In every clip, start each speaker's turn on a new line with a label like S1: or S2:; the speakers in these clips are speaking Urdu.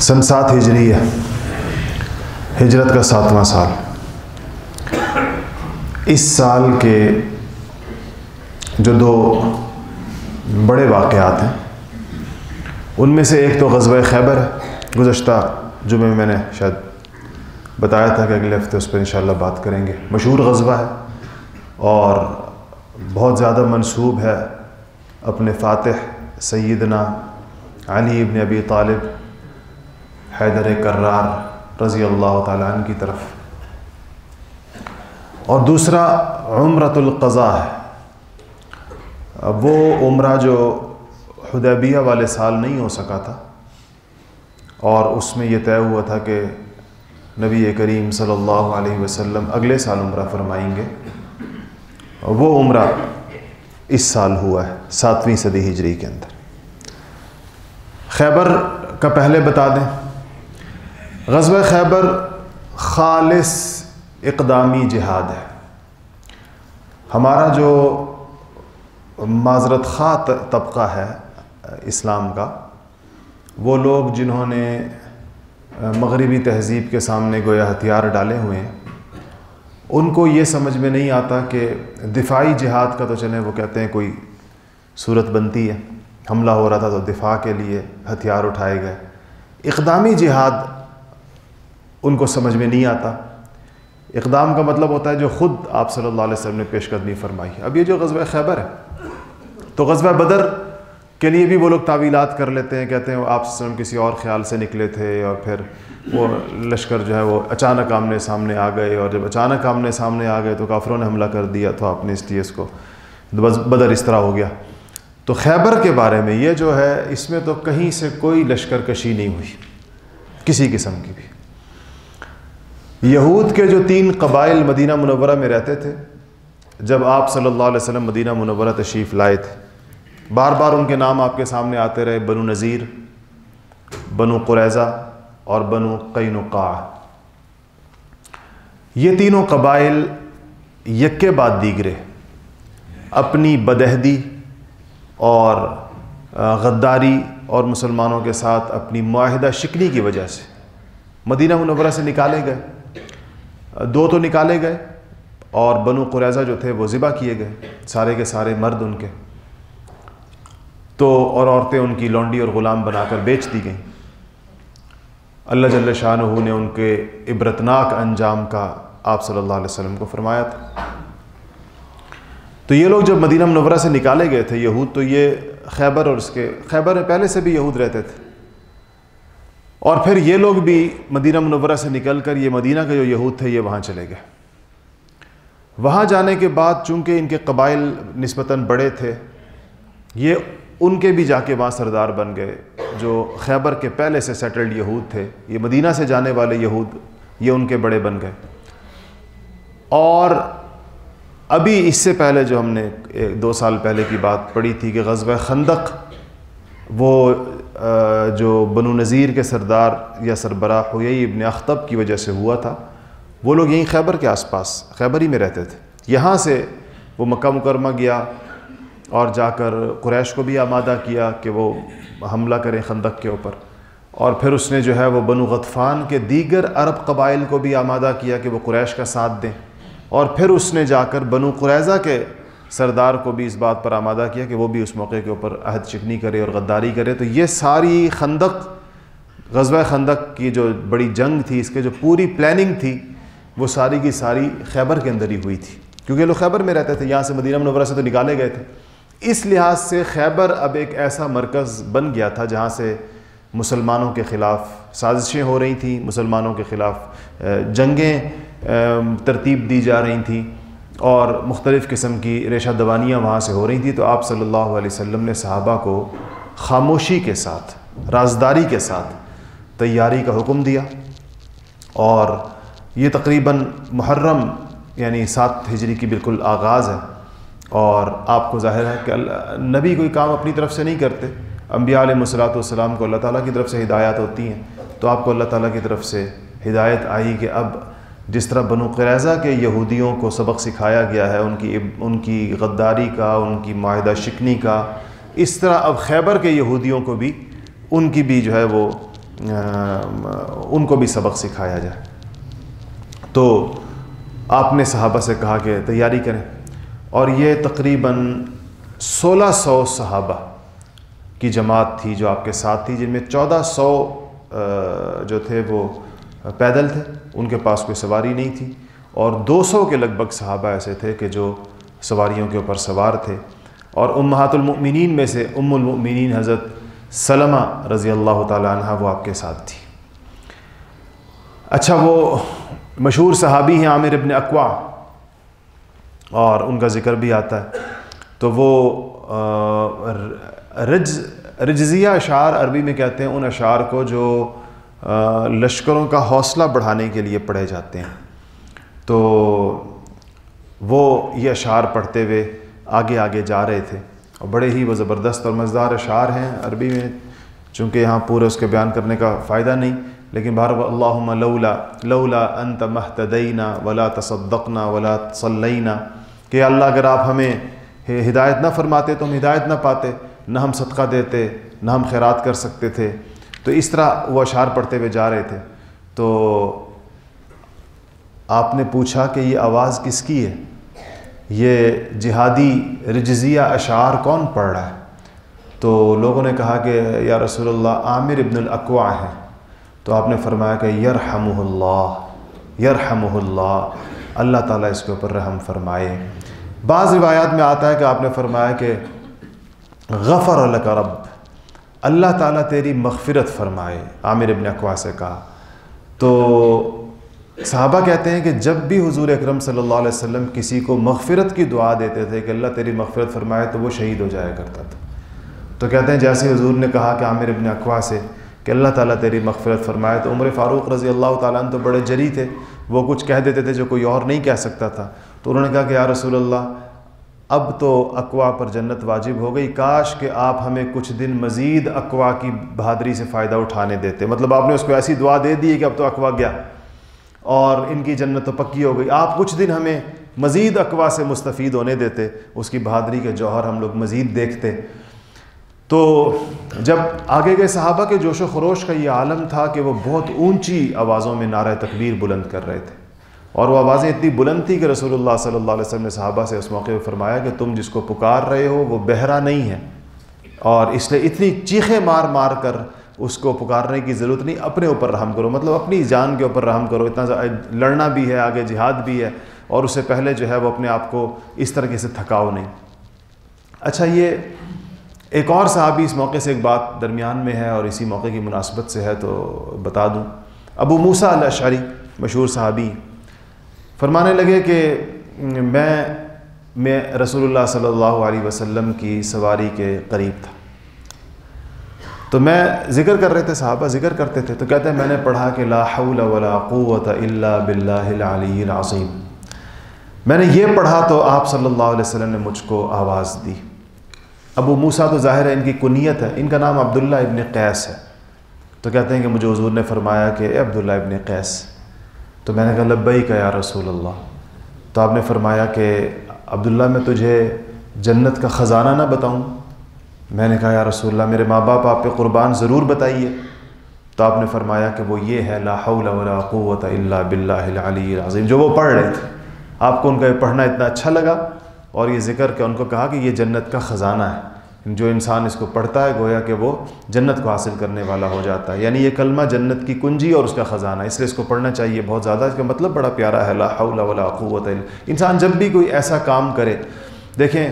S1: سن 7 ہجری ہے، ہجرت کا 7واں سال۔ اس سال کے جو 2 بڑے واقعات ہیں ان میں سے ایک تو غزوہ خیبر ہے۔ گزشتہ جمعے میں نے شاید بتایا تھا کہ اگلے ہفتے اس پر انشاءاللہ بات کریں گے۔ مشہور غزوہ ہے اور بہت زیادہ منسوب ہے اپنے فاتح سیدنا علی ابن ابی طالب حیدر کرار رضی اللہ تعالیٰ عنہ کی طرف، اور دوسرا عمرۃ القضاء ہے، وہ عمرہ جو حدیبیہ والے سال نہیں ہو سکا تھا، اور اس میں یہ طے ہوا تھا کہ نبی کریم صلی اللہ علیہ وسلم اگلے سال عمرہ فرمائیں گے، وہ عمرہ اس سال ہوا ہے 7ویں صدی ہجری کے اندر۔ خیبر کا پہلے بتا دیں، غزوہ خیبر خالص اقدامی جہاد ہے۔ ہمارا جو معذرت خواہ طبقہ ہے اسلام کا، وہ لوگ جنہوں نے مغربی تہذیب کے سامنے گویا ہتھیار ڈالے ہوئے ہیں، ان کو یہ سمجھ میں نہیں آتا کہ دفاعی جہاد کا تو چلیں وہ کہتے ہیں کوئی صورت بنتی ہے، حملہ ہو رہا تھا تو دفاع کے لیے ہتھیار اٹھائے گئے۔ اقدامی جہاد ان کو سمجھ میں نہیں آتا۔ اقدام کا مطلب ہوتا ہے جو خود آپ صلی اللہ علیہ وسلم نے پیش قدمی فرمائی ہے۔ اب یہ جو غزوہ خیبر ہے، تو غزوہ بدر کے لیے بھی وہ لوگ تعویلات کر لیتے ہیں، کہتے ہیں وہ آپ صلی اللہ علیہ وسلم کسی اور خیال سے نکلے تھے، اور پھر وہ لشکر جو ہے وہ اچانک آمنے سامنے آ گئے، اور جب اچانک آمنے سامنے آ گئے تو کافروں نے حملہ کر دیا، تو آپ نے اس لیے اس کو بدر اس طرح ہو گیا۔ تو خیبر کے بارے میں یہ جو ہے، اس میں تو کہیں سے کوئی لشکر کشی نہیں ہوئی کسی قسم کی بھی۔ یہود کے جو 3 قبائل مدینہ منورہ میں رہتے تھے، جب آپ صلی اللہ علیہ وسلم مدینہ منورہ تشریف لائے تھے، بار بار ان کے نام آپ کے سامنے آتے رہے، بنو نذیر، بنو قریظہ اور بنو قینقاع۔ یہ تینوں قبائل یکے بعد دیگرے اپنی بدعہدی اور غداری اور مسلمانوں کے ساتھ اپنی معاہدہ شکنی کی وجہ سے مدینہ منورہ سے نکالے گئے۔ 2 تو نکالے گئے، اور بنو قریظہ جو تھے وہ ذبح کیے گئے، سارے کے سارے مرد ان کے، تو اور عورتیں ان کی لونڈی اور غلام بنا کر بیچ دی گئیں۔ اللہ جل شانہ نے ان کے عبرتناک انجام کا آپ صلی اللہ علیہ وسلم کو فرمایا تھا۔ تو یہ لوگ جب مدینہ منورہ سے نکالے گئے تھے یہود، تو یہ خیبر اور خیبر میں پہلے سے بھی یہود رہتے تھے، اور پھر یہ لوگ بھی مدینہ منورہ سے نکل کر یہ مدینہ کے جو یہود تھے یہ وہاں چلے گئے۔ وہاں جانے کے بعد چونکہ ان کے قبائل نسبتاً بڑے تھے، یہ ان کے بھی جا کے وہاں سردار بن گئے۔ جو خیبر کے پہلے سے سیٹلڈ یہود تھے، یہ مدینہ سے جانے والے یہود، یہ ان کے بڑے بن گئے۔ اور ابھی اس سے پہلے جو ہم نے 2 سال پہلے کی بات پڑھی تھی کہ غزوہ خندق، وہ جو بنو نذیر کے سردار یا سربراہ حیی ابن اخطب کی وجہ سے ہوا تھا، وہ لوگ یہیں خیبر کے آس پاس خیبر ہی میں رہتے تھے۔ یہاں سے وہ مکہ مکرمہ گیا اور جا کر قریش کو بھی آمادہ کیا کہ وہ حملہ کریں خندق کے اوپر، اور پھر اس نے جو ہے وہ بنو غطفان کے دیگر عرب قبائل کو بھی آمادہ کیا کہ وہ قریش کا ساتھ دیں، اور پھر اس نے جا کر بنو قریظہ کے سردار کو بھی اس بات پر آمادہ کیا کہ وہ بھی اس موقع کے اوپر عہد شکنی کرے اور غداری کرے۔ تو یہ ساری غزوہ خندق کی جو بڑی جنگ تھی، اس کے جو پوری پلاننگ تھی، وہ ساری کی ساری خیبر کے اندر ہی ہوئی تھی، کیونکہ لوگ خیبر میں رہتے تھے، یہاں سے مدینہ منورہ سے تو نکالے گئے تھے۔ اس لحاظ سے خیبر اب ایک ایسا مرکز بن گیا تھا جہاں سے مسلمانوں کے خلاف سازشیں ہو رہی تھیں، مسلمانوں کے خلاف جنگیں ترتیب دی جا رہی تھیں، اور مختلف قسم کی ریشہ دوانیاں وہاں سے ہو رہی تھیں۔ تو آپ صلی اللہ علیہ وسلم نے صحابہ کو خاموشی کے ساتھ، رازداری کے ساتھ تیاری کا حکم دیا، اور یہ تقریباً محرم یعنی 7 ہجری کی بالکل آغاز ہے، اور آپ کو ظاہر ہے کہ نبی کوئی کام اپنی طرف سے نہیں کرتے، انبیاء علیہ الصلوۃ والسلام کو اللہ تعالیٰ کی طرف سے ہدایات ہوتی ہیں، تو آپ کو اللہ تعالیٰ کی طرف سے ہدایت آئی کہ اب جس طرح بنو قریظہ کے یہودیوں کو سبق سکھایا گیا ہے ان کی غداری کا، ان کی معاہدہ شکنی کا، اس طرح اب خیبر کے یہودیوں کو بھی ان کی بھی جو ہے وہ ان کو بھی سبق سکھایا جائے۔ تو آپ نے صحابہ سے کہا کہ تیاری کریں، اور یہ تقریباً 1600 صحابہ کی جماعت تھی جو آپ کے ساتھ تھی، جن میں 1400 جو تھے وہ پیدل تھے، ان کے پاس کوئی سواری نہیں تھی، اور 200 کے لگ بھگ صحابہ ایسے تھے کہ جو سواریوں کے اوپر سوار تھے، اور امہات المؤمنین میں سے ام المؤمنین حضرت سلمہ رضی اللہ تعالی عنہ وہ آپ کے ساتھ تھی۔ اچھا، وہ مشہور صحابی ہیں عامر ابن اقوع، اور ان کا ذکر بھی آتا ہے۔ تو وہ رجزیہ اشعار عربی میں کہتے ہیں ان اشعار کو جو لشکروں کا حوصلہ بڑھانے کے لیے پڑھے جاتے ہیں۔ تو وہ یہ اشعار پڑھتے ہوئے آگے آگے جا رہے تھے، اور بڑے ہی وہ زبردست اور مزیدار اشعار ہیں عربی میں، چونکہ یہاں پورے اس کے بیان کرنے کا فائدہ نہیں، لیکن بہر اللہم لولا انت مہتدینا ولا تصدقنا ولا صلینا، کہ اللہ اگر آپ ہمیں ہدایت نہ فرماتے تو ہم ہدایت نہ پاتے، نہ ہم صدقہ دیتے، نہ ہم خیرات کر سکتے تھے۔ تو اس طرح وہ اشعار پڑھتے ہوئے جا رہے تھے۔ تو آپ نے پوچھا کہ یہ آواز کس کی ہے، یہ جہادی رجزیہ اشعار کون پڑھ رہا ہے؟ تو لوگوں نے کہا کہ یا رسول اللہ عامر ابن الاقوع ہے۔ تو آپ نے فرمایا کہ یرحمہ اللہ، یرحمہ اللہ، اللہ تعالیٰ اس کے اوپر رحم فرمائے۔ بعض روایات میں آتا ہے کہ آپ نے فرمایا کہ غفر لک رب، اللہ تعالیٰ تیری مغفرت فرمائے، عامر ابن اقوع سے کہا۔ تو صحابہ کہتے ہیں کہ جب بھی حضور اکرم صلی اللہ علیہ وسلم کسی کو مغفرت کی دعا دیتے تھے کہ اللہ تیری مغفرت فرمائے، تو وہ شہید ہو جایا کرتا تھا۔ تو کہتے ہیں جیسے حضور نے کہا کہ عامر ابن اقوع سے کہ اللہ تعالیٰ تیری مغفرت فرمائے، تو عمر فاروق رضی اللہ تعالیٰ عنہ تو بڑے جری تھے، وہ کچھ کہہ دیتے تھے جو کوئی اور نہیں کہہ سکتا تھا۔ تو انہوں نے کہا کہ یا رسول اللہ، اب تو اقوع پر جنت واجب ہو گئی، کاش کہ آپ ہمیں کچھ دن مزید اقوع کی بہادری سے فائدہ اٹھانے دیتے۔ مطلب آپ نے اس کو ایسی دعا دے دی کہ اب تو اقوع گیا اور ان کی جنت تو پکی ہو گئی، آپ کچھ دن ہمیں مزید اقوع سے مستفید ہونے دیتے، اس کی بہادری کے جوہر ہم لوگ مزید دیکھتے۔ تو جب آگے گئے صحابہ کے جوش و خروش کا یہ عالم تھا کہ وہ بہت اونچی آوازوں میں نعرہ تکبیر بلند کر رہے تھے، اور وہ آوازیں اتنی بلند تھی کہ رسول اللہ صلی اللہ علیہ وسلم نے صحابہ سے اس موقع پہ فرمایا کہ تم جس کو پکار رہے ہو وہ بہرا نہیں ہے، اور اس لیے اتنی چیخیں مار مار کر اس کو پکارنے کی ضرورت نہیں، اپنے اوپر رحم کرو، مطلب اپنی جان کے اوپر رحم کرو، اتنا لڑنا بھی ہے، آگے جہاد بھی ہے، اور اس سے پہلے جو ہے وہ اپنے آپ کو اس طریقے سے تھکاؤ نہیں۔ اچھا، یہ ایک اور صحابی، اس موقع سے ایک بات درمیان میں ہے اور اسی موقع کی مناسبت سے ہے تو بتا دوں۔ ابو موسیٰ الاشعری مشہور صحابی فرمانے لگے کہ میں رسول اللہ صلی اللہ علیہ وسلم کی سواری کے قریب تھا، تو میں ذکر کر رہے تھے، صحابہ ذکر کرتے تھے، تو کہتے ہیں میں نے پڑھا کہ لا حول ولا قوت الا باللہ العلی العظیم۔ میں نے یہ پڑھا تو آپ صلی اللہ علیہ وسلم نے مجھ کو آواز دی۔ ابو موسیٰ تو ظاہر ہے ان کی کنیت ہے، ان کا نام عبداللہ ابن قیس ہے۔ تو کہتے ہیں کہ مجھے حضور نے فرمایا کہ اے عبداللہ ابن قیس، تو میں نے کہا لبیک یا رسول اللہ۔ تو آپ نے فرمایا کہ عبداللہ میں تجھے جنت کا خزانہ نہ بتاؤں؟ میں نے کہا یا رسول اللہ میرے ماں باپ آپ پہ قربان، ضرور بتائیے۔ تو آپ نے فرمایا کہ وہ یہ ہے لا حول ولا قوت الا باللہ العلی العظیم، جو وہ پڑھ رہے تھے۔ آپ کو ان کا یہ پڑھنا اتنا اچھا لگا اور یہ ذکر کہ ان کو کہا کہ یہ جنت کا خزانہ ہے، جو انسان اس کو پڑھتا ہے گویا کہ وہ جنت کو حاصل کرنے والا ہو جاتا ہے، یعنی یہ کلمہ جنت کی کنجی اور اس کا خزانہ، اس لیے اس کو پڑھنا چاہیے بہت زیادہ۔ اس کا مطلب بڑا پیارا ہے، لا حول ولا قوت الا۔ انسان جب بھی کوئی ایسا کام کرے، دیکھیں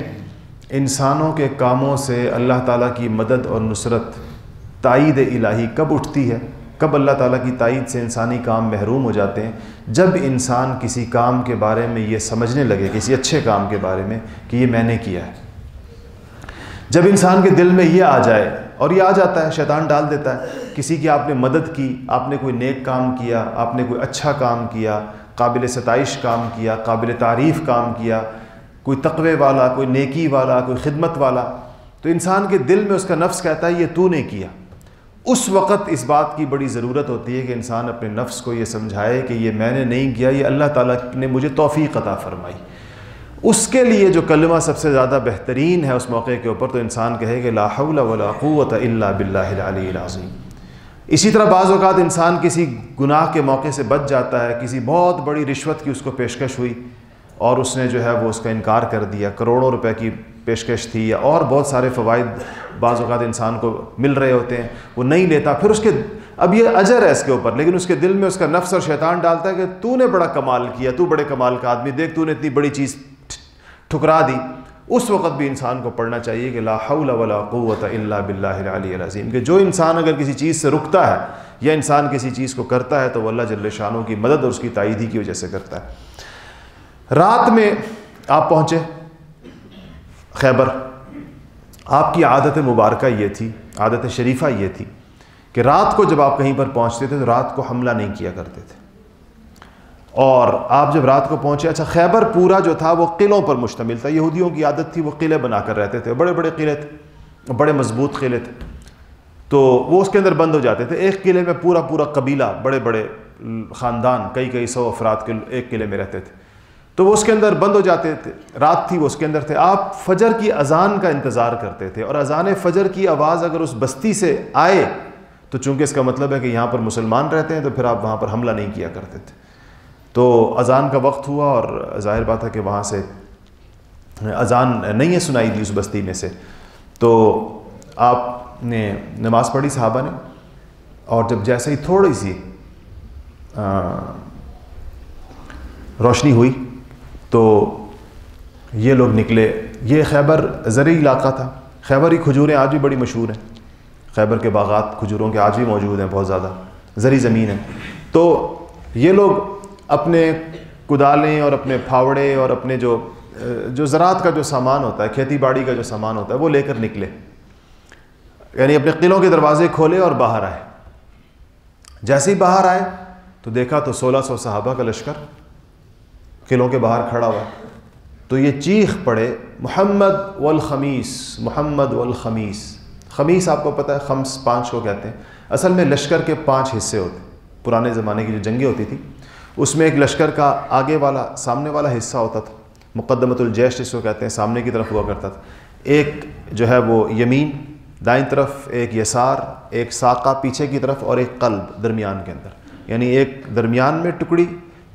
S1: انسانوں کے کاموں سے اللہ تعالیٰ کی مدد اور نصرت، تائید الہی کب اٹھتی ہے، کب اللہ تعالیٰ کی تائید سے انسانی کام محروم ہو جاتے ہیں؟ جب انسان کسی کام کے بارے میں یہ سمجھنے لگے، کسی اچھے کام کے بارے میں کہ یہ میں نے کیا ہے، جب انسان کے دل میں یہ آ جائے، اور یہ آ جاتا ہے، شیطان ڈال دیتا ہے، کسی کی آپ نے مدد کی، آپ نے کوئی نیک کام کیا، آپ نے کوئی اچھا کام کیا، قابل ستائش کام کیا، قابل تعریف کام کیا، کوئی تقوی والا، کوئی نیکی والا، کوئی خدمت والا، تو انسان کے دل میں اس کا نفس کہتا ہے یہ تو نے کیا۔ اس وقت اس بات کی بڑی ضرورت ہوتی ہے کہ انسان اپنے نفس کو یہ سمجھائے کہ یہ میں نے نہیں کیا، یہ اللہ تعالیٰ نے مجھے توفیق عطا فرمائی۔ اس کے لیے جو کلمہ سب سے زیادہ بہترین ہے اس موقع کے اوپر، تو انسان کہے کہ لا حول ولا قوت الا باللہ العلی العظیم۔ اسی طرح بعض اوقات انسان کسی گناہ کے موقع سے بچ جاتا ہے، کسی بہت بڑی رشوت کی اس کو پیشکش ہوئی اور اس نے جو ہے وہ اس کا انکار کر دیا، کروڑوں روپے کی پیشکش تھی یا اور بہت سارے فوائد بعض اوقات انسان کو مل رہے ہوتے ہیں، وہ نہیں لیتا، پھر اس کے اب یہ اجر ہے اس کے اوپر، لیکن اس کے دل میں اس کا نفس اور شیطان ڈالتا ہے کہ تو نے بڑا کمال کیا، تو بڑے کمال کا آدمی، دیکھ تو نے اتنی بڑی چیز ٹھکرا دی۔ اس وقت بھی انسان کو پڑھنا چاہیے کہ لا حول ولا قوت الا باللہ العلی العظیم، کہ جو انسان اگر کسی چیز سے رکتا ہے یا انسان کسی چیز کو کرتا ہے تو وہ اللہ جل شانہ کی مدد اور اس کی تائید ہی کی وجہ سے کرتا ہے۔ رات میں آپ پہنچے خیبر، آپ کی عادت مبارکہ یہ تھی، عادت شریفہ یہ تھی کہ رات کو جب آپ کہیں پر پہنچتے تھے تو رات کو حملہ نہیں کیا کرتے تھے، اور آپ جب رات کو پہنچے، اچھا خیبر پورا جو تھا وہ قلعوں پر مشتمل تھا، یہودیوں کی عادت تھی وہ قلعے بنا کر رہتے تھے، بڑے بڑے قلعے تھے، بڑے مضبوط قلعے تھے، تو وہ اس کے اندر بند ہو جاتے تھے۔ ایک قلعے میں پورا پورا قبیلہ، بڑے بڑے خاندان، کئی سو افراد کے ایک قلعے میں رہتے تھے، تو وہ اس کے اندر بند ہو جاتے تھے، رات تھی وہ اس کے اندر تھے۔ آپ فجر کی اذان کا انتظار کرتے تھے، اور اذان فجر کی آواز اگر اس بستی سے آئے تو چونکہ اس کا مطلب ہے کہ یہاں پر مسلمان رہتے ہیں، تو پھر آپ وہاں پر حملہ نہیں کیا کرتے تھے۔ تو اذان کا وقت ہوا اور ظاہر بات ہے کہ وہاں سے اذان نہیں ہے سنائی دی اس بستی میں سے، تو آپ نے نماز پڑھی صحابہ نے، اور جب جیسے ہی تھوڑی سی روشنی ہوئی تو یہ لوگ نکلے۔ یہ خیبر زرعی علاقہ تھا، خیبر کی کھجوریں آج بھی بڑی مشہور ہیں، خیبر کے باغات کھجوروں کے آج بھی موجود ہیں، بہت زیادہ زرعی زمین ہے۔ تو یہ لوگ اپنے کدالیں اور اپنے پھاوڑے اور اپنے جو زراعت کا جو سامان ہوتا ہے، کھیتی باڑی کا جو سامان ہوتا ہے، وہ لے کر نکلے، یعنی اپنے قلعوں کے دروازے کھولے اور باہر آئے۔ جیسے ہی باہر آئے تو دیکھا تو 1600 صحابہ کا لشکر قلعوں کے باہر کھڑا ہوا، تو یہ چیخ پڑے محمد والخمیس، محمد والخمیس۔ خمیس آپ کو پتہ ہے، خمس 5 کو کہتے ہیں، اصل میں لشکر کے 5 حصے ہوتے ہیں۔ پرانے زمانے کی جو جنگیں ہوتی تھی اس میں ایک لشکر کا آگے والا، سامنے والا حصہ ہوتا تھا، مقدمۃ الجیش جس کو کہتے ہیں، سامنے کی طرف ہوا کرتا تھا، ایک جو ہے وہ یمین دائیں طرف، ایک یسار، ایک ساقہ پیچھے کی طرف، اور ایک قلب درمیان کے اندر، یعنی ایک درمیان میں ٹکڑی،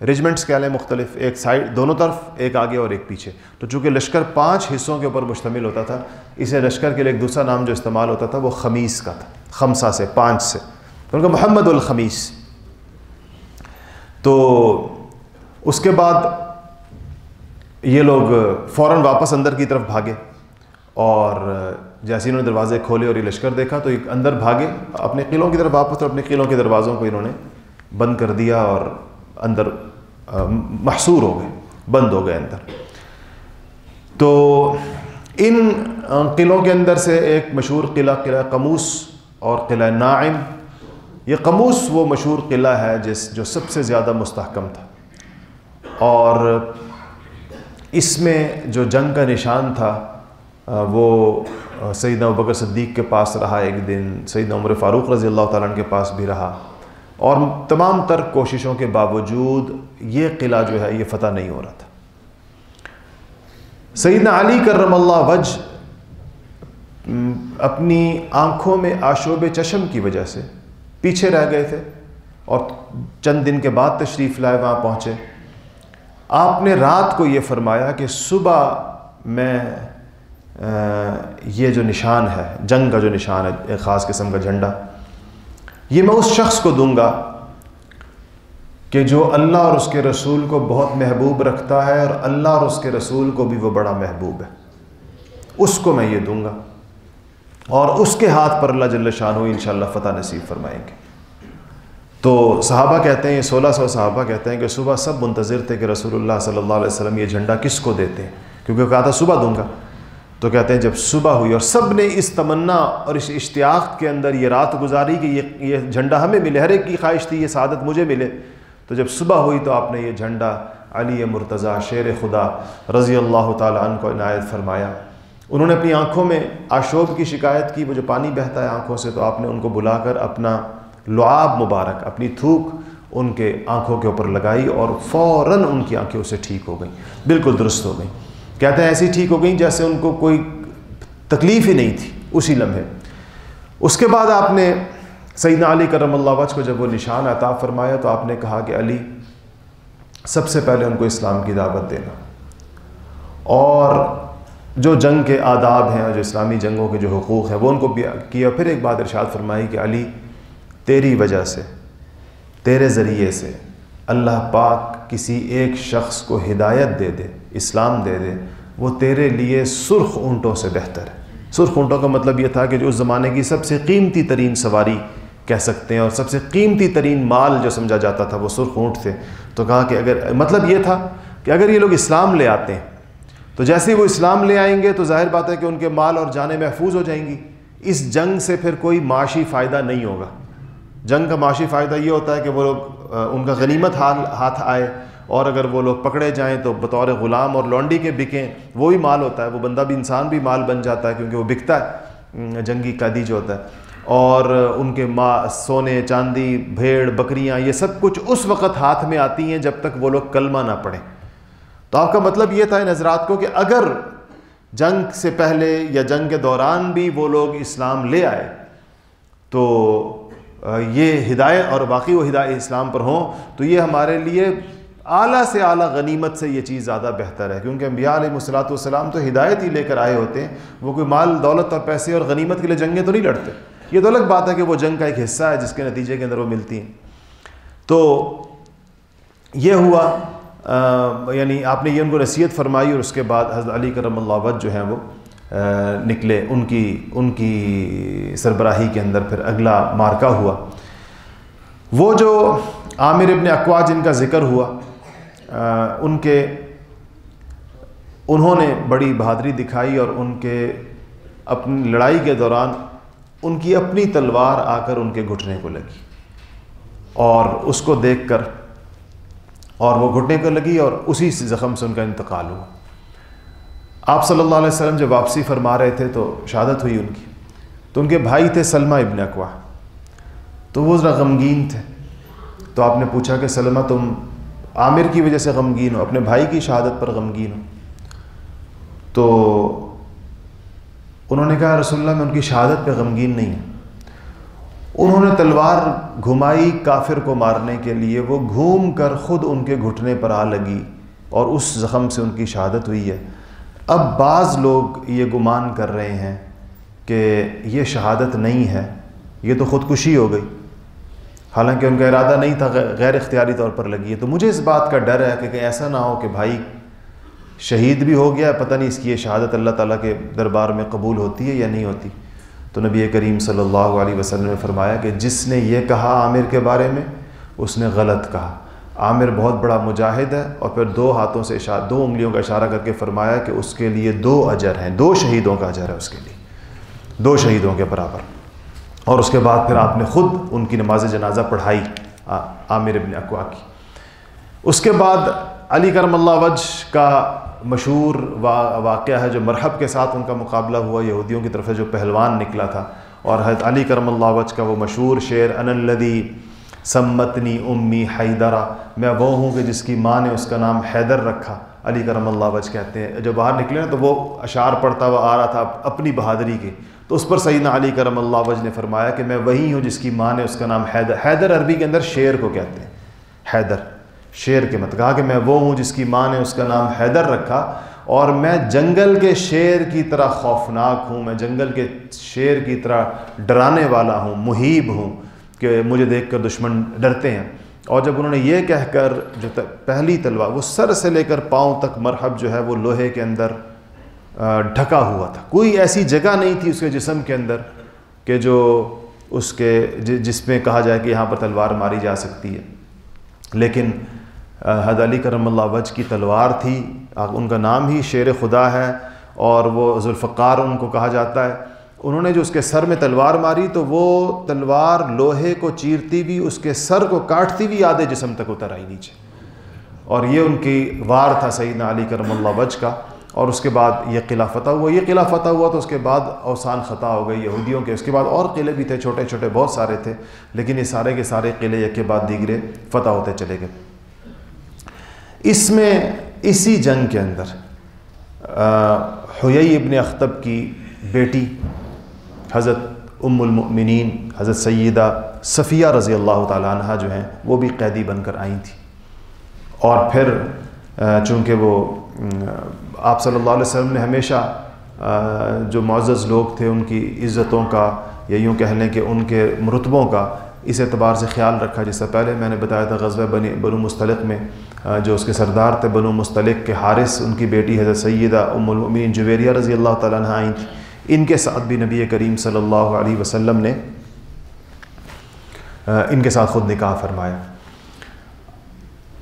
S1: ریجمنٹس کہہ لیں مختلف، ایک سائڈ دونوں طرف، ایک آگے اور ایک پیچھے۔ تو چونکہ لشکر 5 حصوں کے اوپر مشتمل ہوتا تھا، اسے لشکر کے لیے ایک دوسرا نام جو استعمال ہوتا تھا وہ خمیس کا تھا، خمسہ سے، 5 سے، تو ان کا محمد الخمیس۔ تو اس کے بعد یہ لوگ فوراً واپس اندر کی طرف بھاگے، اور جیسے انہوں نے دروازے کھولے اور یہ لشکر دیکھا تو ایک اندر بھاگے اپنے قلعوں کی طرف واپس، اور اپنے قلعوں کے دروازوں کو انہوں نے بند کر دیا اور اندر محصور ہو گئے، بند ہو گئے اندر۔ تو ان قلعوں کے اندر سے ایک مشہور قلعہ قموس اور قلعہ ناعم۔ یہ قموس وہ مشہور قلعہ ہے جو سب سے زیادہ مستحکم تھا، اور اس میں جو جنگ کا نشان تھا وہ سیدنا ابوبکر صدیق کے پاس رہا، ایک دن سیدنا عمر فاروق رضی اللہ تعالیٰ عنہ کے پاس بھی رہا، اور تمام تر کوششوں کے باوجود یہ قلعہ جو ہے یہ فتح نہیں ہو رہا تھا۔ سیدنا علی کرم اللہ وجہ اپنی آنکھوں میں آشوب چشم کی وجہ سے پیچھے رہ گئے تھے، اور چند دن کے بعد تشریف لائے، وہاں پہنچے۔ آپ نے رات کو یہ فرمایا کہ صبح میں یہ جو نشان ہے، جنگ کا جو نشان ہے، ایک خاص قسم کا جھنڈا، یہ میں اس شخص کو دوں گا کہ جو اللہ اور اس کے رسول کو بہت محبوب رکھتا ہے، اور اللہ اور اس کے رسول کو بھی وہ بڑا محبوب ہے، اس کو میں یہ دوں گا، اور اس کے ہاتھ پر اللہ جل شانہ انشاءاللہ فتح نصیب فرمائیں گے۔ تو صحابہ کہتے ہیں، یہ 1600 صحابہ کہتے ہیں کہ صبح سب منتظر تھے کہ رسول اللہ صلی اللہ علیہ وسلم یہ جھنڈا کس کو دیتے ہیں، کیونکہ وہ کہا تھا صبح دوں گا۔ تو کہتے ہیں جب صبح ہوئی اور سب نے اس تمنا اور اس اشتیاق کے اندر یہ رات گزاری کہ یہ جھنڈا ہمیں ملے، ہر ایک کی خواہش تھی یہ سعادت مجھے ملے، تو جب صبح ہوئی تو آپ نے یہ جھنڈا علی مرتضیٰ شیر خدا رضی اللہ تعالیٰ عنہ کو عنایت فرمایا۔ انہوں نے اپنی آنکھوں میں آشوب کی شکایت کی، وہ جو پانی بہتا ہے آنکھوں سے، تو آپ نے ان کو بلا کر اپنا لعاب مبارک، اپنی تھوک ان کے آنکھوں کے اوپر لگائی، اور فوراً ان کی آنکھیں اس سے ٹھیک ہو گئیں، بالکل درست ہو گئیں۔ کہتے ہیں ایسی ٹھیک ہو گئیں جیسے ان کو کوئی تکلیف ہی نہیں تھی اسی لمحے۔ اس کے بعد آپ نے سیدنا علی کرم اللہ وجہ کو جب وہ نشان عطا فرمایا تو آپ نے کہا کہ علی سب سے پہلے ان کو اسلام کی دعوت دینا، اور جو جنگ کے آداب ہیں اور جو اسلامی جنگوں کے جو حقوق ہیں وہ ان کو کیا۔ پھر ایک بات ارشاد فرمائی کہ علی تیری وجہ سے، تیرے ذریعے سے اللہ پاک کسی ایک شخص کو ہدایت دے دے، اسلام دے دے، وہ تیرے لیے سرخ اونٹوں سے بہتر ہے۔ سرخ اونٹوں کا مطلب یہ تھا کہ جو اس زمانے کی سب سے قیمتی ترین سواری کہہ سکتے ہیں اور سب سے قیمتی ترین مال جو سمجھا جاتا تھا وہ سرخ اونٹ تھے۔ تو کہا کہ اگر مطلب یہ تھا کہ اگر یہ لوگ اسلام لے آتے ہیں تو جیسے ہی وہ اسلام لے آئیں گے تو ظاہر بات ہے کہ ان کے مال اور جانیں محفوظ ہو جائیں گی۔ اس جنگ سے پھر کوئی معاشی فائدہ نہیں ہوگا۔ جنگ کا معاشی فائدہ یہ ہوتا ہے کہ وہ لوگ ان کا غنیمت ہاتھ آئے، اور اگر وہ لوگ پکڑے جائیں تو بطور غلام اور لونڈی کے بکیں، وہ بھی مال ہوتا ہے، وہ بندہ بھی انسان بھی مال بن جاتا ہے کیونکہ وہ بکتا ہے، جنگی قیدی جو ہوتا ہے۔ اور ان کے سونے چاندی بھیڑ بکریاں یہ سب کچھ اس وقت ہاتھ میں آتی ہیں جب تک وہ لوگ کلمہ نہ پڑھیں۔ تو آپ کا مطلب یہ تھا ان حضرات کو کہ اگر جنگ سے پہلے یا جنگ کے دوران بھی وہ لوگ اسلام لے آئے تو یہ ہدایت، اور باقی وہ ہدایت اسلام پر ہوں، تو یہ ہمارے لیے اعلیٰ سے اعلیٰ غنیمت سے یہ چیز زیادہ بہتر ہے، کیونکہ انبیاء علیہ الصلوۃ والسلام تو ہدایت ہی لے کر آئے ہوتے ہیں، وہ کوئی مال دولت اور پیسے اور غنیمت کے لیے جنگیں تو نہیں لڑتے۔ یہ تو الگ بات ہے کہ وہ جنگ کا ایک حصہ ہے جس کے نتیجے کے اندر وہ ملتی ہیں۔ تو یہ ہوا، یعنی آپ نے یہ ان کو نصیحت فرمائی، اور اس کے بعد حضرت علی کرم اللہ وجہ جو ہیں وہ نکلے، ان کی سربراہی کے اندر پھر اگلا مارکہ ہوا۔ وہ جو عامر ابن اقوا جن کا ذکر ہوا، انہوں نے بڑی بہادری دکھائی، اور ان کے اپنی لڑائی کے دوران ان کی اپنی تلوار آ کر ان کے گھٹنے کو لگی، اور اس کو دیکھ کر اور وہ گھٹنے کو لگی، اور اسی زخم سے ان کا انتقال ہوا۔ آپ صلی اللہ علیہ وسلم جب واپسی فرما رہے تھے تو شہادت ہوئی ان کی، تو ان کے بھائی تھے سلمہ ابن اقوا، تو وہ ذرا غمگین تھے۔ تو آپ نے پوچھا کہ سلمہ تم عامر کی وجہ سے غمگین ہو، اپنے بھائی کی شہادت پر غمگین ہو؟ تو انہوں نے کہا رسول اللہ میں ان کی شہادت پہ غمگین نہیں ہوں۔ انہوں نے تلوار گھمائی کافر کو مارنے کے لیے، وہ گھوم کر خود ان کے گھٹنے پر آ لگی، اور اس زخم سے ان کی شہادت ہوئی ہے۔ اب بعض لوگ یہ گمان کر رہے ہیں کہ یہ شہادت نہیں ہے، یہ تو خودکشی ہو گئی، حالانکہ ان کا ارادہ نہیں تھا، غیر اختیاری طور پر لگی ہے۔ تو مجھے اس بات کا ڈر ہے کہ کہیں ایسا نہ ہو کہ بھائی شہید بھی ہو گیا، پتہ نہیں اس کی یہ شہادت اللہ تعالیٰ کے دربار میں قبول ہوتی ہے یا نہیں ہوتی۔ تو نبی کریم صلی اللہ علیہ وسلم نے فرمایا کہ جس نے یہ کہا عامر کے بارے میں اس نے غلط کہا۔ عامر بہت بڑا مجاہد ہے، اور پھر دو انگلیوں کا اشارہ کر کے فرمایا کہ اس کے لیے 2 اجر ہیں، 2 شہیدوں کا اجر ہے اس کے لیے، 2 شہیدوں کے برابر۔ اور اس کے بعد پھر آپ نے خود ان کی نماز جنازہ پڑھائی عامر ابن اقوا کی۔ اس کے بعد علی کرم اللہ وجہ کا مشہور واقعہ ہے جو مرحب کے ساتھ ان کا مقابلہ ہوا، یہودیوں کی طرف سے جو پہلوان نکلا تھا، اور حضرت علی کرم اللہ وجہ کا وہ مشہور شعر انا الذی سمتنی امی حیدرہ، میں وہ ہوں کہ جس کی ماں نے اس کا نام حیدر رکھا، علی کرم اللہ وجہ کہتے ہیں۔ جب باہر نکلے نا تو وہ اشعار پڑھتا ہوا آ رہا تھا اپنی بہادری کے، تو اس پر سیدنا علی کرم اللہ وجہ نے فرمایا کہ میں وہی ہوں جس کی ماں نے اس کا نام حیدر عربی کے اندر شیر کو کہتے ہیں، حیدر شیر کے مت، کہا کہ میں وہ ہوں جس کی ماں نے اس کا نام حیدر رکھا، اور میں جنگل کے شیر کی طرح خوفناک ہوں، میں جنگل کے شیر کی طرح ڈرانے والا ہوں، مہیب ہوں کہ مجھے دیکھ کر دشمن ڈرتے ہیں۔ اور جب انہوں نے یہ کہہ کر جو پہلی تلوار، وہ سر سے لے کر پاؤں تک مرحب جو ہے وہ لوہے کے اندر ڈھکا ہوا تھا، کوئی ایسی جگہ نہیں تھی اس کے جسم کے اندر کہ جو اس کے جس میں کہا جائے کہ یہاں پر تلوار ماری جا سکتی ہے، لیکن حضرت علی کرم اللہ وجہ کی تلوار تھی، ان کا نام ہی شیر خدا ہے، اور وہ ذوالفقار ان کو کہا جاتا ہے۔ انہوں نے جو اس کے سر میں تلوار ماری تو وہ تلوار لوہے کو چیرتی ہوئی اس کے سر کو کاٹتی ہوئی آدھے جسم تک اتر آئی نیچے، اور یہ ان کی وار تھا سیدنا علی کرم اللہ وجہ کا۔ اور اس کے بعد یہ قلعہ فتح ہوا، تو اس کے بعد اوسان خطا ہو گئی یہودیوں کے۔ اس کے بعد اور قلعے بھی تھے، چھوٹے چھوٹے بہت سارے تھے، لیکن یہ سارے کے سارے قلعے ایک کے بعد دیگرے فتح ہوتے چلے گئے۔ اس میں اسی جنگ کے اندر حیی ابن اخطب کی بیٹی حضرت المؤمنین حضرت سیدہ صفیہ رضی اللہ تعالیٰ عنہ جو ہیں وہ بھی قیدی بن کر آئی تھیں، اور پھر چونکہ وہ آپ صلی اللہ علیہ وسلم نے ہمیشہ جو معزز لوگ تھے ان کی عزتوں کا یا یوں کہہ لیں کہ ان کے مرتبوں کا اس اعتبار سے خیال رکھا، جس سے پہلے میں نے بتایا تھا غزوہ بنو مستلق میں جو اس کے سردار تھے بنو مستلق کے حارث، ان کی بیٹی حضرت سیدہ ام المؤمنین جویریہ رضی اللہ تعالیٰ عنہ آئیں تھیں، ان کے ساتھ بھی نبی کریم صلی اللہ علیہ وسلم نے ان کے ساتھ خود نکاح فرمایا۔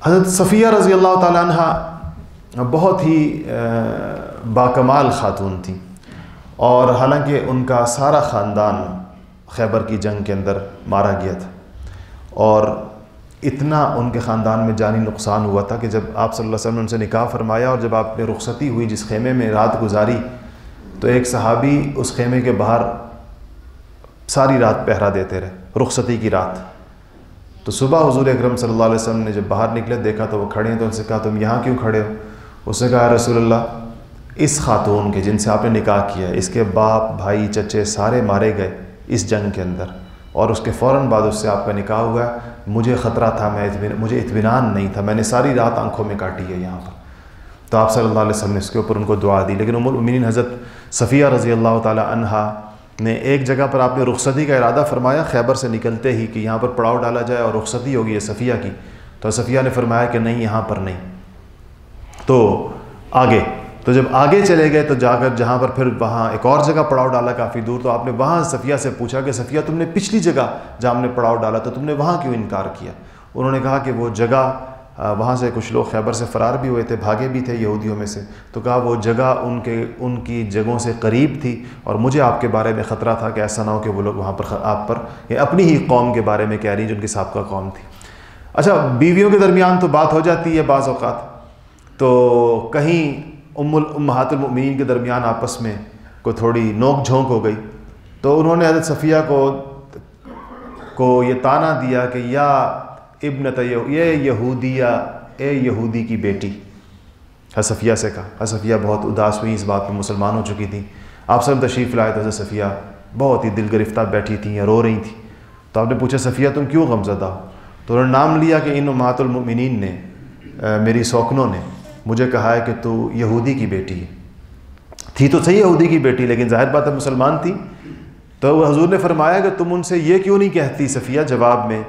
S1: حضرت صفیہ رضی اللہ تعالیٰ عنہ بہت ہی باکمال خاتون تھیں، اور حالانکہ ان کا سارا خاندان خیبر کی جنگ کے اندر مارا گیا تھا، اور اتنا ان کے خاندان میں جانی نقصان ہوا تھا کہ جب آپ صلی اللہ علیہ وسلم نے ان سے نکاح فرمایا اور جب آپ نے رخصتی ہوئی جس خیمے میں رات گزاری، تو ایک صحابی اس خیمے کے باہر ساری رات پہرا دیتے رہے، رخصتی کی رات۔ تو صبح حضور اکرم صلی اللہ علیہ وسلم نے جب باہر نکلے دیکھا تو وہ کھڑے ہیں، تو ان سے کہا تم یہاں کیوں کھڑے ہو؟ اس نے کہا رسول اللہ اس خاتون کے جن سے آپ نے نکاح کیا اس کے باپ بھائی چچے سارے مارے گئے اس جنگ کے اندر، اور اس کے فوراً بعد اس سے آپ کا نکاح ہوا ہے، مجھے خطرہ تھا، مجھے اطمینان نہیں تھا، میں نے ساری رات آنکھوں میں کاٹی ہے یہاں پر۔ تو آپ صلی اللہ علیہ وسلم نے اس کے اوپر ان کو دعا دی۔ لیکن ام المؤمنین حضرت صفیہ رضی اللہ تعالی عنہا نے ایک جگہ پر آپ نے رخصتی کا ارادہ فرمایا خیبر سے نکلتے ہی کہ یہاں پر پڑاؤ ڈالا جائے اور رخصتی ہوگی ہے صفیہ کی، تو صفیہ نے فرمایا کہ نہیں یہاں پر نہیں، تو آگے۔ تو جب آگے چلے گئے تو جا کر جہاں پر پھر وہاں ایک اور جگہ پڑاؤ ڈالا کافی دور، تو آپ نے وہاں صفیہ سے پوچھا کہ صفیہ تم نے پچھلی جگہ جہاں ہم نے پڑاؤ ڈالا تو تم نے وہاں کیوں انکار کیا؟ انہوں نے کہا کہ وہ جگہ وہاں سے کچھ لوگ خیبر سے فرار بھی ہوئے تھے، بھاگے بھی تھے یہودیوں میں سے، تو کہا وہ جگہ ان کی جگہوں سے قریب تھی، اور مجھے آپ کے بارے میں خطرہ تھا کہ ایسا نہ ہو کہ وہ لوگ وہاں پر آپ پر یا اپنی ہی قوم کے بارے میں کہہ رہی ہیں جو ان کی سابقہ قوم تھی۔ اچھا، بیویوں کے درمیان تو بات ہو جاتی ہے بعض اوقات، تو کہیں امہات المؤمنین کے درمیان آپس میں کوئی تھوڑی نوک جھونک ہو گئی، تو انہوں نے حضرت صفیہ کو یہ طعنہ دیا کہ یا ابنت یہ یہودیہ، اے یہودی کی بیٹی، حضرت صفیہ سے کہا۔ حضرت صفیہ بہت اداس ہوئی، اس بات پہ مسلمان ہو چکی تھیں۔ آپ صلی اللہ علیہ وسلم تشریف لائے تو حضرت صفیہ بہت ہی دل گرفتہ بیٹھی تھیں یا رو رہی تھیں، تو آپ نے پوچھا صفیہ تم کیوں غمزدہ ہو؟ تو انہوں نے نام لیا کہ ان امہات المؤمنین نے، میری سوکنوں نے مجھے کہا ہے کہ تو یہودی کی بیٹی ہے۔ تھی تو صحیح یہودی کی بیٹی، لیکن ظاہر بات ہے مسلمان تھی، تو حضور نے فرمایا کہ تم ان سے یہ کیوں نہیں کہتی صفیہ جواب میں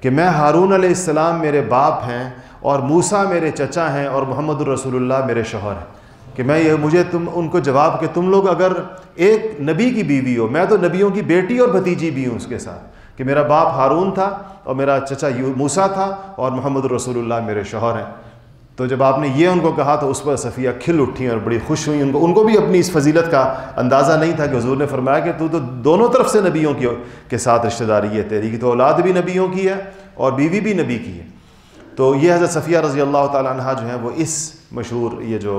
S1: کہ میں ہارون علیہ السلام میرے باپ ہیں، اور موسیٰ میرے چچا ہیں، اور محمد الرسول اللہ میرے شوہر ہیں، کہ مجھے تم ان کو جواب کہ تم لوگ اگر ایک نبی کی بیوی ہو، میں تو نبیوں کی بیٹی اور بھتیجی بھی ہوں اس کے ساتھ، کہ میرا باپ ہارون تھا اور میرا چچا موسیٰ تھا اور محمد الرسول اللہ میرے شوہر ہیں۔ تو جب آپ نے یہ ان کو کہا تو اس پر صفیہ کھل اٹھی اور بڑی خوش ہوئی۔ ان کو بھی اپنی اس فضیلت کا اندازہ نہیں تھا کہ حضور نے فرمایا کہ تو دونوں طرف سے نبیوں کے ساتھ رشتہ داری ہے، تیری کی تو اولاد بھی نبیوں کی ہے اور بیوی بھی نبی کی ہے۔ تو یہ حضرت صفیہ رضی اللہ تعالی عنہ جو ہیں وہ اس مشہور یہ جو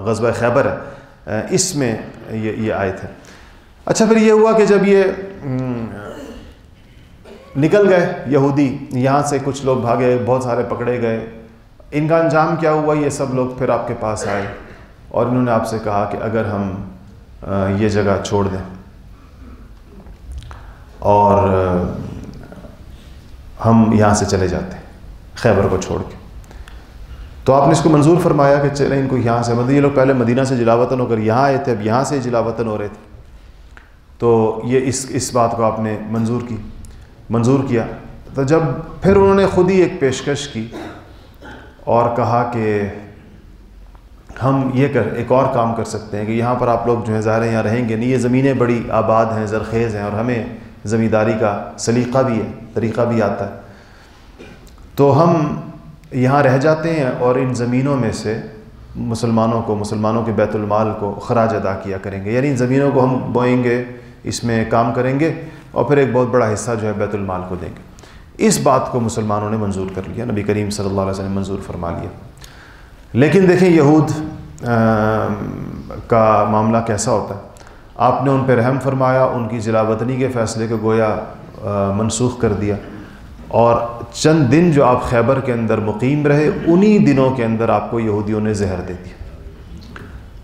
S1: غزوہ خیبر ہے اس میں یہ آئے تھے۔ اچھا، پھر یہ ہوا کہ جب یہ نکل گئے یہودی، یہاں سے کچھ لوگ بھاگے، بہت سارے پکڑے گئے، ان کا انجام کیا ہوا؟ یہ سب لوگ پھر آپ کے پاس آئے اور انہوں نے آپ سے کہا کہ اگر ہم یہ جگہ چھوڑ دیں اور ہم یہاں سے چلے جاتے ہیں خیبر کو چھوڑ کے، تو آپ نے اس کو منظور فرمایا کہ چلیں ان کو یہاں سے، مطلب یہ لوگ پہلے مدینہ سے جلا وطن ہو کر یہاں آئے تھے، اب یہاں سے جلا وطن ہو رہے تھے، تو یہ اس بات کو آپ نے منظور کیا۔ تو جب پھر انہوں نے خود ہی ایک پیشکش کی اور کہا کہ ہم ایک اور کام کر سکتے ہیں کہ یہاں پر آپ لوگ جو ہیں ظاہر یہاں رہیں گے نہیں، یہ زمینیں بڑی آباد ہیں، زرخیز ہیں، اور ہمیں زمینداری کا سلیقہ بھی ہے، طریقہ بھی آتا ہے، تو ہم یہاں رہ جاتے ہیں اور ان زمینوں میں سے مسلمانوں کے بیت المال کو خراج ادا کیا کریں گے، یعنی ان زمینوں کو ہم بوئیں گے، اس میں کام کریں گے اور پھر ایک بہت بڑا حصہ جو ہے بیت المال کو دیں گے۔ اس بات کو مسلمانوں نے منظور کر لیا، نبی کریم صلی اللہ علیہ وسلم نے منظور فرما لیا۔ لیکن دیکھیں یہود کا معاملہ کیسا ہوتا ہے، آپ نے ان پہ رحم فرمایا، ان کی جلا وطنی کے فیصلے کو گویا منسوخ کر دیا، اور چند دن جو آپ خیبر کے اندر مقیم رہے، انہی دنوں کے اندر آپ کو یہودیوں نے زہر دے دیا۔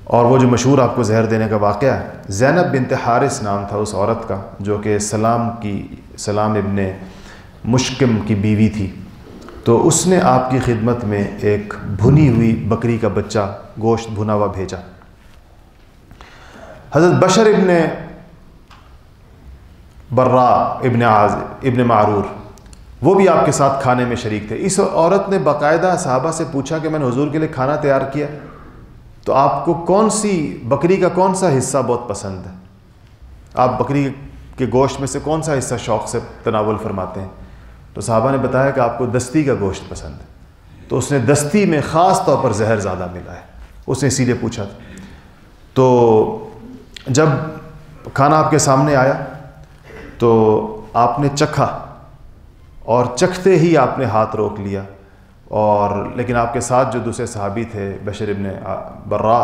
S1: اور وہ جو مشہور آپ کو زہر دینے کا واقعہ ہے، زینب بنت حارث نام تھا اس عورت کا، جو کہ سلام ابن مشکم کی بیوی تھی. تو اس نے آپ کی خدمت میں ایک بھنی ہوئی بکری کا بچہ گوشت بھنا ہوا بھیجا. حضرت بشر ابن برا ابن معرور وہ بھی آپ کے ساتھ کھانے میں شریک تھے. اس عورت نے باقاعدہ صحابہ سے پوچھا کہ میں نے حضور کے لیے کھانا تیار کیا، تو آپ کو کون سی بکری کا کون سا حصہ بہت پسند ہے؟ آپ بکری کے گوشت میں سے کون سا حصہ شوق سے تناول فرماتے ہیں؟ تو صحابہ نے بتایا کہ آپ کو دستی کا گوشت پسند ہے. تو اس نے دستی میں خاص طور پر زہر زیادہ ملا ہے، اس نے اسی لیے پوچھا تھا. تو جب کھانا آپ کے سامنے آیا تو آپ نے چکھا، اور چکھتے ہی آپ نے ہاتھ روک لیا. اور لیکن آپ کے ساتھ جو دوسرے صحابی تھے بشر ابن برا،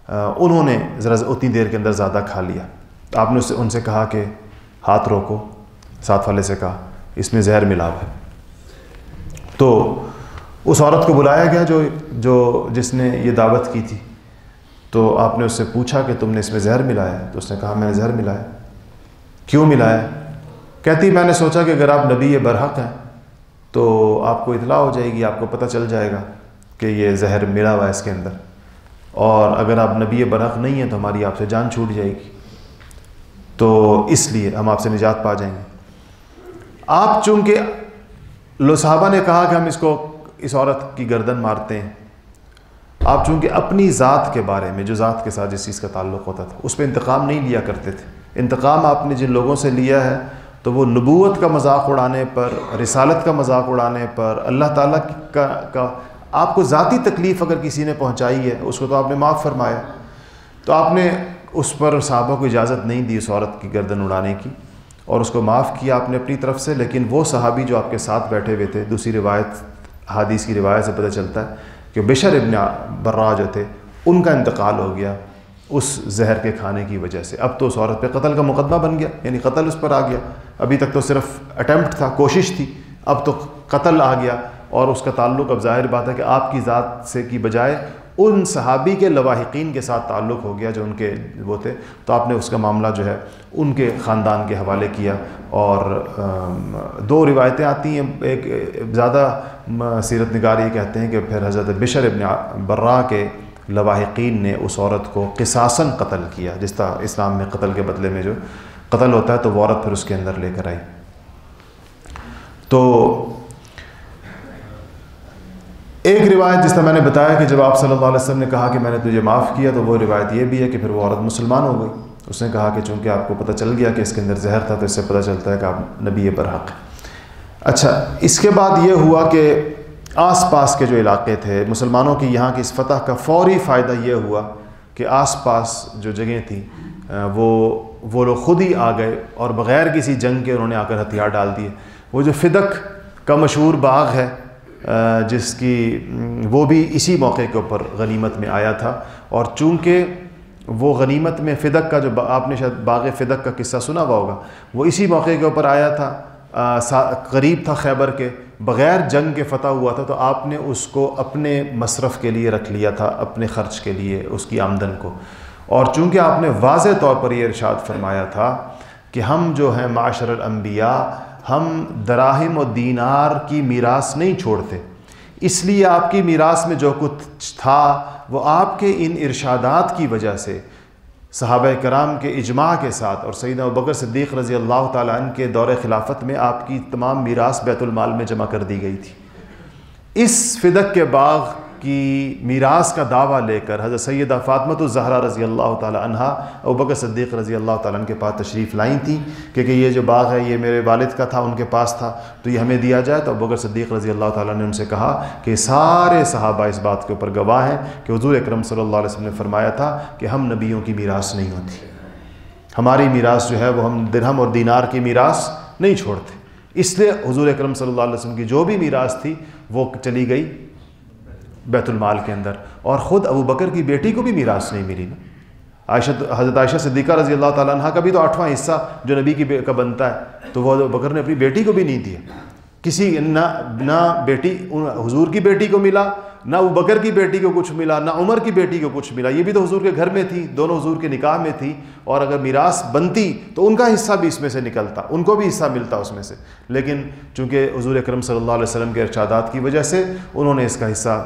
S1: انہوں نے ذرا اتنی دیر کے اندر زیادہ کھا لیا. آپ نے ان سے کہا کہ ہاتھ روکو، ساتھ والے سے کہا اس میں زہر ملا ہوا ہے. تو اس عورت کو بلایا گیا جس نے یہ دعوت کی تھی. تو آپ نے اس سے پوچھا کہ تم نے اس میں زہر ملایا ہے؟ تو اس نے کہا میں نے زہر ملایا. کیوں ملایا؟ کہتی میں نے سوچا کہ اگر آپ نبی برحق ہیں تو آپ کو اطلاع ہو جائے گی، آپ کو پتہ چل جائے گا کہ یہ زہر ملا ہوا ہے اس کے اندر، اور اگر آپ نبی برحق نہیں ہیں تو ہماری آپ سے جان چھوٹ جائے گی، تو اس لیے ہم آپ سے نجات پا جائیں گے. آپ چونکہ صحابہ نے کہا کہ ہم اس عورت کی گردن مارتے ہیں، آپ چونکہ اپنی ذات کے بارے میں، جو ذات کے ساتھ جس چیز کا تعلق ہوتا تھا، اس پہ انتقام نہیں لیا کرتے تھے. انتقام آپ نے جن لوگوں سے لیا ہے تو وہ نبوت کا مذاق اڑانے پر، رسالت کا مذاق اڑانے پر، اللہ تعالیٰ کا آپ کو ذاتی تکلیف اگر کسی نے پہنچائی ہے اس کو تو آپ نے معاف فرمایا. تو آپ نے اس پر صحابہ کو اجازت نہیں دی اس عورت کی گردن اڑانے کی، اور اس کو معاف کیا آپ نے اپنی طرف سے. لیکن وہ صحابی جو آپ کے ساتھ بیٹھے ہوئے تھے، دوسری روایت حدیث کی روایت سے پتہ چلتا ہے کہ بشر ابن برا جو تھے ان کا انتقال ہو گیا اس زہر کے کھانے کی وجہ سے. اب تو اس عورت پہ قتل کا مقدمہ بن گیا، یعنی قتل اس پر آ گیا. ابھی تک تو صرف اٹیمپٹ تھا، کوشش تھی، اب تو قتل آ گیا. اور اس کا تعلق اب ظاہر بات ہے کہ آپ کی ذات سے کی بجائے ان صحابی کے لواحقین کے ساتھ تعلق ہو گیا جو ان کے وہ تھے. تو آپ نے اس کا معاملہ جو ہے ان کے خاندان کے حوالے کیا. اور دو روایتیں آتی ہیں، ایک زیادہ سیرت نگار یہ کہتے ہیں کہ پھر حضرت بشر ابن برا کے لواحقین نے اس عورت کو قصاصاً قتل کیا. جس طرح اسلام میں قتل کے بدلے میں جو قتل ہوتا ہے تو وہ عورت پھر اس کے اندر لے کر آئی. تو ایک روایت جس طرح میں نے بتایا کہ جب آپ صلی اللہ علیہ وسلم نے کہا کہ میں نے تجھے معاف کیا، تو وہ روایت یہ بھی ہے کہ پھر وہ عورت مسلمان ہو گئی. اس نے کہا کہ چونکہ آپ کو پتہ چل گیا کہ اس کے اندر زہر تھا تو اس سے پتہ چلتا ہے کہ آپ نبی برحق ہیں. اچھا، اس کے بعد یہ ہوا کہ آس پاس کے جو علاقے تھے مسلمانوں کی، یہاں کی اس فتح کا فوری فائدہ یہ ہوا کہ آس پاس جو جگہیں تھیں وہ لوگ خود ہی آ گئے اور بغیر کسی جنگ کے انہوں نے آ کر ہتھیار ڈال دیے. وہ جو فدق کا مشہور باغ ہے جس کی وہ بھی اسی موقع کے اوپر غنیمت میں آیا تھا. اور چونکہ وہ غنیمت میں فدق کا جو آپ نے شاید باغ فدق کا قصہ سنا ہوا ہوگا، وہ اسی موقع کے اوپر آیا تھا، قریب تھا خیبر کے، بغیر جنگ کے فتح ہوا تھا. تو آپ نے اس کو اپنے مصرف کے لیے رکھ لیا تھا، اپنے خرچ کے لیے اس کی آمدن کو. اور چونکہ آپ نے واضح طور پر یہ ارشاد فرمایا تھا کہ ہم جو ہیں معاشر الانبیاء، ہم دراہم و دینار کی میراث نہیں چھوڑتے، اس لیے آپ کی میراث میں جو کچھ تھا وہ آپ کے ان ارشادات کی وجہ سے صحابہ کرام کے اجماع کے ساتھ اور سیدنا ابوبکر صدیق رضی اللہ تعالیٰ عنہ کے دور خلافت میں آپ کی تمام میراث بیت المال میں جمع کر دی گئی تھی. اس فدق کے باغ کی میراث کا دعویٰ لے کر حضرت سیدہ فاطمۃ الزہرا رضی اللہ تعالیٰ عنہا ابوبکر صدیق رضی اللہ تعالیٰ عنہ کے پاس تشریف لائیں تھیں کہ یہ جو باغ ہے یہ میرے والد کا تھا، ان کے پاس تھا، تو یہ ہمیں دیا جائے. تو ابوبکر صدیق رضی اللہ تعالیٰ نے ان سے کہا کہ سارے صحابہ اس بات کے اوپر گواہ ہیں کہ حضور اکرم صلی اللہ علیہ وسلم نے فرمایا تھا کہ ہم نبیوں کی میراث نہیں ہوتی، ہماری میراث جو ہے وہ ہم درہم اور دینار کی میراث نہیں چھوڑتے. اس لیے حضور اکرم صلی اللہ علیہ وسلم کی جو بھی میراث تھی وہ چلی گئی بیت المال کے اندر. اور خود ابو بکر کی بیٹی کو بھی میراث نہیں ملی نا. حضرت عائشہ صدیقہ رضی اللہ تعالیٰ عنہ کا بھی تو 8واں حصہ جو نبی کا بنتا ہے، تو وہ ابو بکر نے اپنی بیٹی کو بھی نہیں دیا. کسی نہ بیٹی حضور کی بیٹی کو ملا، نہ ابو بکر کی بیٹی کو کچھ ملا، نہ عمر کی بیٹی کو کچھ ملا، یہ بھی تو حضور کے گھر میں تھی، دونوں حضور کے نکاح میں تھی، اور اگر میراث بنتی تو ان کا حصہ بھی اس میں سے نکلتا، ان کو بھی حصہ ملتا اس میں سے، لیکن چونکہ حضور اکرم صلی اللہ علیہ وسلم کے ارشادات کی وجہ سے انہوں نے اس کا حصہ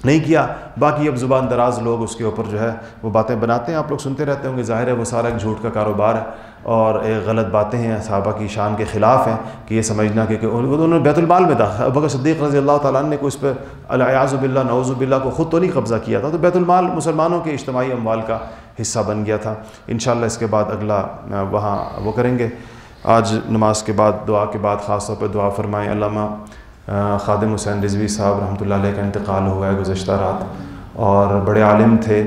S1: نہیں کیا۔ باقی اب زبان دراز لوگ اس کے اوپر جو ہے وہ باتیں بناتے ہیں، آپ لوگ سنتے رہتے ہوں گے، ظاہر ہے وہ سارا ایک جھوٹ کا کاروبار ہے اور ایک غلط باتیں ہیں، صحابہ کی شان کے خلاف ہیں، کہ یہ سمجھنا کہ انہوں نے بیت المال میں تھا، ابو بکر صدیق رضی اللہ تعالیٰ عنہ نے کوئی اس پہ الیاذ باللہ نعوذ باللہ کو خود تو نہیں قبضہ کیا تھا، تو بیت المال مسلمانوں کے اجتماعی اموال کا حصہ بن گیا تھا۔ انشاءاللہ اس کے بعد اگلا وہاں وہ کریں گے۔ آج نماز کے بعد دعا کے بعد خاص طور پہ دعا فرمائیں۔ علامہ خادم حسین رضوی صاحب رحمۃ اللہ علیہ کا انتقال ہوا ہے گزشتہ رات، اور بڑے عالم تھے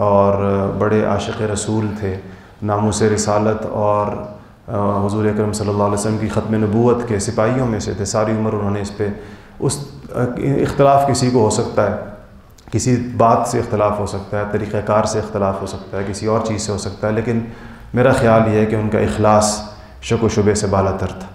S1: اور بڑے عاشق رسول تھے، ناموس رسالت اور حضور اکرم صلی اللہ علیہ وسلم کی ختم نبوت کے سپاہیوں میں سے تھے۔ ساری عمر انہوں نے اس پہ اختلاف کسی کو ہو سکتا ہے، کسی بات سے اختلاف ہو سکتا ہے، طریقہ کار سے اختلاف ہو سکتا ہے، کسی اور چیز سے ہو سکتا ہے، لیکن میرا خیال یہ ہے کہ ان کا اخلاص شک و شبے سے بالا تر تھا،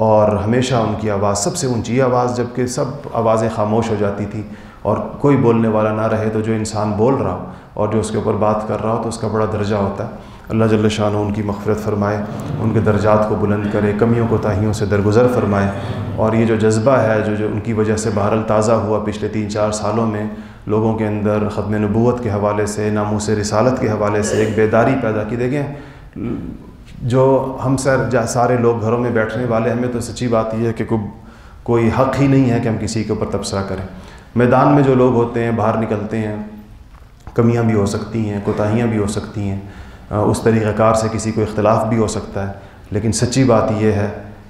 S1: اور ہمیشہ ان کی آواز سب سے اونچی آواز، جبکہ سب آوازیں خاموش ہو جاتی تھی اور کوئی بولنے والا نہ رہے تو جو انسان بول رہا ہو اور جو اس کے اوپر بات کر رہا ہو تو اس کا بڑا درجہ ہوتا ہے۔ اللہ جل شانہ ان کی مغفرت فرمائے، ان کے درجات کو بلند کرے، کمیوں کوتاہیوں سے درگزر فرمائے، اور یہ جو جذبہ ہے جو ان کی وجہ سے بہرحال تازہ ہوا پچھلے 3-4 سالوں میں، لوگوں کے اندر ختم نبوت کے حوالے سے، ناموس رسالت کے حوالے سے ایک بیداری پیدا کی۔ دیکھیں، جو ہم سارے لوگ گھروں میں بیٹھنے والے، ہمیں تو سچی بات یہ ہے کہ کوئی حق ہی نہیں ہے کہ ہم کسی کے اوپر تبصرہ کریں۔ میدان میں جو لوگ ہوتے ہیں، باہر نکلتے ہیں، کمیاں بھی ہو سکتی ہیں، کوتاہیاں بھی ہو سکتی ہیں، اس طریقہ کار سے کسی کو اختلاف بھی ہو سکتا ہے، لیکن سچی بات یہ ہے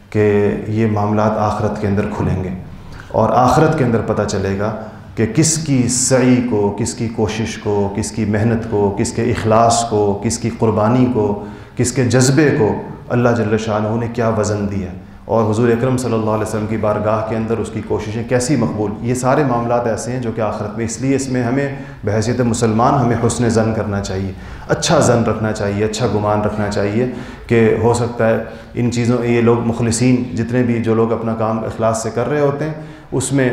S1: کہ یہ معاملات آخرت کے اندر کھلیں گے، اور آخرت کے اندر پتہ چلے گا کہ کس کی سعی کو، کس کی کوشش کو، کس کی محنت کو، کس کے اخلاص کو، کس کی قربانی کو، کس کے جذبے کو اللہ جل شانہ نے کیا وزن دیا، اور حضور اکرم صلی اللہ علیہ وسلم کی بارگاہ کے اندر اس کی کوششیں کیسی مقبول۔ یہ سارے معاملات ایسے ہیں جو کہ آخرت میں، اس لیے اس میں ہمیں بحیثیت مسلمان ہمیں حسن ظن کرنا چاہیے، اچھا ظن رکھنا چاہیے، اچھا گمان رکھنا چاہیے کہ ہو سکتا ہے ان چیزوں، یہ لوگ مخلصین جتنے بھی جو لوگ اپنا کام اخلاص سے کر رہے ہوتے ہیں، اس میں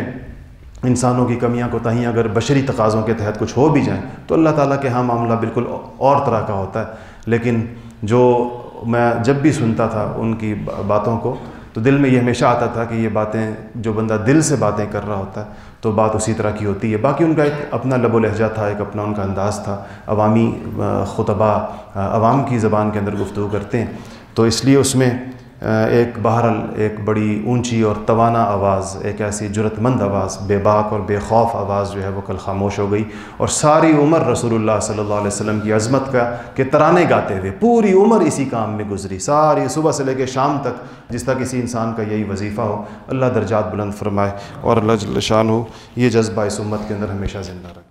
S1: انسانوں کی کمیاں کوتاہیاں اگر بشری تقاضوں کے تحت کچھ ہو بھی جائیں تو اللہ تعالیٰ کے ہاں معاملہ بالکل اور طرح کا ہوتا ہے۔ لیکن جو میں جب بھی سنتا تھا ان کی باتوں کو تو دل میں یہ ہمیشہ آتا تھا کہ یہ باتیں، جو بندہ دل سے باتیں کر رہا ہوتا ہے تو بات اسی طرح کی ہوتی ہے۔ باقی ان کا ایک اپنا لب و لہجہ تھا، ایک اپنا ان کا انداز تھا، عوامی خطبہ عوام کی زبان کے اندر گفتگو کرتے ہیں، تو اس لیے اس میں ایک بہرحال ایک بڑی اونچی اور توانا آواز، ایک ایسی جرت مند آواز، بے باک اور بے خوف آواز جو ہے وہ کل خاموش ہو گئی، اور ساری عمر رسول اللہ صلی اللہ علیہ وسلم کی عظمت کے ترانے گاتے ہوئے پوری عمر اسی کام میں گزری، ساری صبح سے لے کے شام تک، جس طرح کسی انسان کا یہی وظیفہ ہو۔ اللہ درجات بلند فرمائے، اور اللہ جل شانہ یہ جذبہ اس امت کے اندر ہمیشہ زندہ رکھے۔